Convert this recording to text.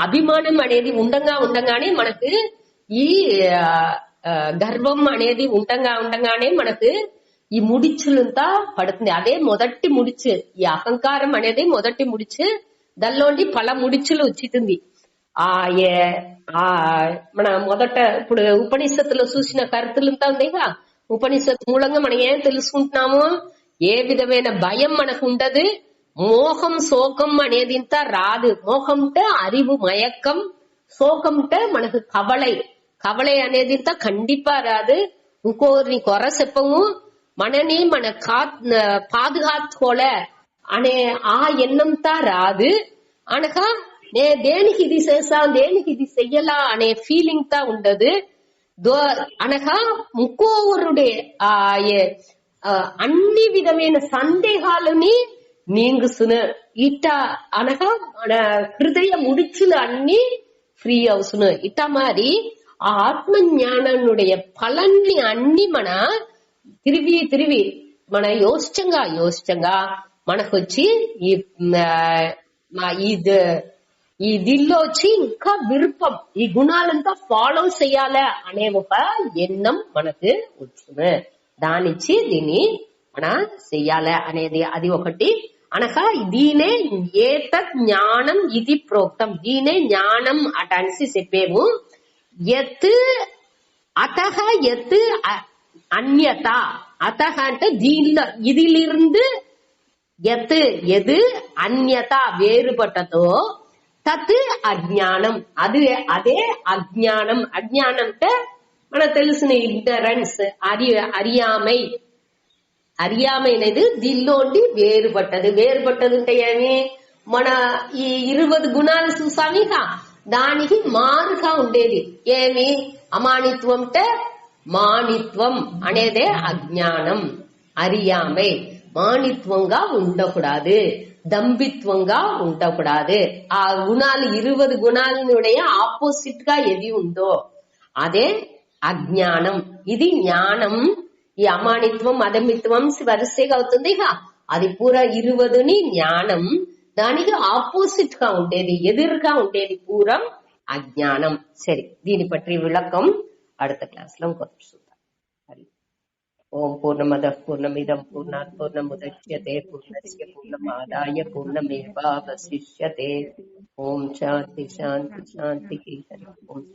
అభిమానం అనేది ఉండంగానే మనకు ఈ గర్వం అనేది ఉండంగానే మనకు ఈ ముడిచులంతా పడుతుంది. అదే మొదటి ముడిచు. ఈ అహంకారం అనేది మొదటి ముడిచు. దానిలోండి పల ముడిచులు వచ్చింది. మన మొదట ఇప్పుడు ఉపనిషత్తులో చూసిన కరుతులంతా ఉందిగా. ఉపనిషత్తు మూలంగా మనం ఏం తెలుసుకుంటున్నాము? ఏ విధమైన భయం మనకు ఉండదు. మోహం శోకం అనేది ఇంత రాదు. మోహంటే அறிவு மயக்கம், శోకంటే మనకు కవళை అనేది ఇంత కండిపా రాదు. ఇంకోరిని కొర చెప్పము. మనని మన పాదుகாத்துకోల అనే ఆ ఎన్నంతా రాదు. అనగా నే దేనికి ఇది చేసాం, దేనికి ఇది చెయ్యలా అనే ఫీలింగ్ తా ఉండదు. అనగా ఇంకోవరుడే అన్ని విధమైన సందేహాలని నీంగుసును. ఇట్ట అనగా మన హృదయ ముడిచులు అన్ని ఫ్రీ అవుసును. ఇట్ట మరి ఆ ఆత్మ జ్ఞానుடைய పలన్ని అన్ని మన తిరిగి మన యోచించంగా మనకొచ్చి ఈ దిల్లో వచ్చి ఇంకా విరుపం ఈ గుణాలంతా ఫాలో చెయ్యాలా అనే ఒక ఎన్నం మనకు వచ్చును. దానిచ్చి దీన్ని మన చెయ్యాలా అనేది అది ఒకటి. అనగా దీనే ఏతత్ జ్ఞానం ఇది ప్రోక్తం. దీనే జ్ఞానం అటనిసి చెప్పేము. అతహ ఎత్ అన్యత. అతహ అంటే దీనిలో ఇదిలిருந்து ఎత్ ఎது అన్యత వేరుపట్టతో తత్ అజ్ఞానం అదే అజ్ఞానం. అజ్ఞానం అంటే మనకు తెలిసిన ఇగ్నరెన్స్, அறியாமை అనేది దీనిలోండి వేరుపట్టదు. అంటే ఏమి? మన ఈ 20 గుణాలు చూసామిగా, దానికి మారుగా ఉండేది ఏమి? అమానిత్వం అంటే మానిత్వం అనేదే అజ్ఞానం. அறியாமை మానిత్వంగా ఉండకూడదు, దంభిత్వంగా ఉండకూడదు. ఆ గుణాలు 20 గుణాలనుடைய ఆపోజిట్ గా ఏది ఉందో అదే అజ్ఞానం. ఇది జ్ఞానం. ఈ అమానిత్వం అదమిత్వం వరుసగా అవుతుంది. అది పూరా 20ని జ్ఞానం. దానికి ఆపోజిట్ గా ఉండేది, ఎదురుగా ఉండేది పూరం అజ్ఞానం. సరే, దీని పற்றி విளக்கம் அடுத்த கிளாஸ்ல கொஞ்சம் சொல்றேன். ஓம் பூர்ணமதః பூர்ணமிதம் பூர்ணாத் பூர்ணமுதச்யதே பூர்ணஸ்ய பூர்ணமாதாய பூர்ணமேவாவசிஷ்யதே. ஓம் சாந்தி சாந்தி சாந்தி. ஓம்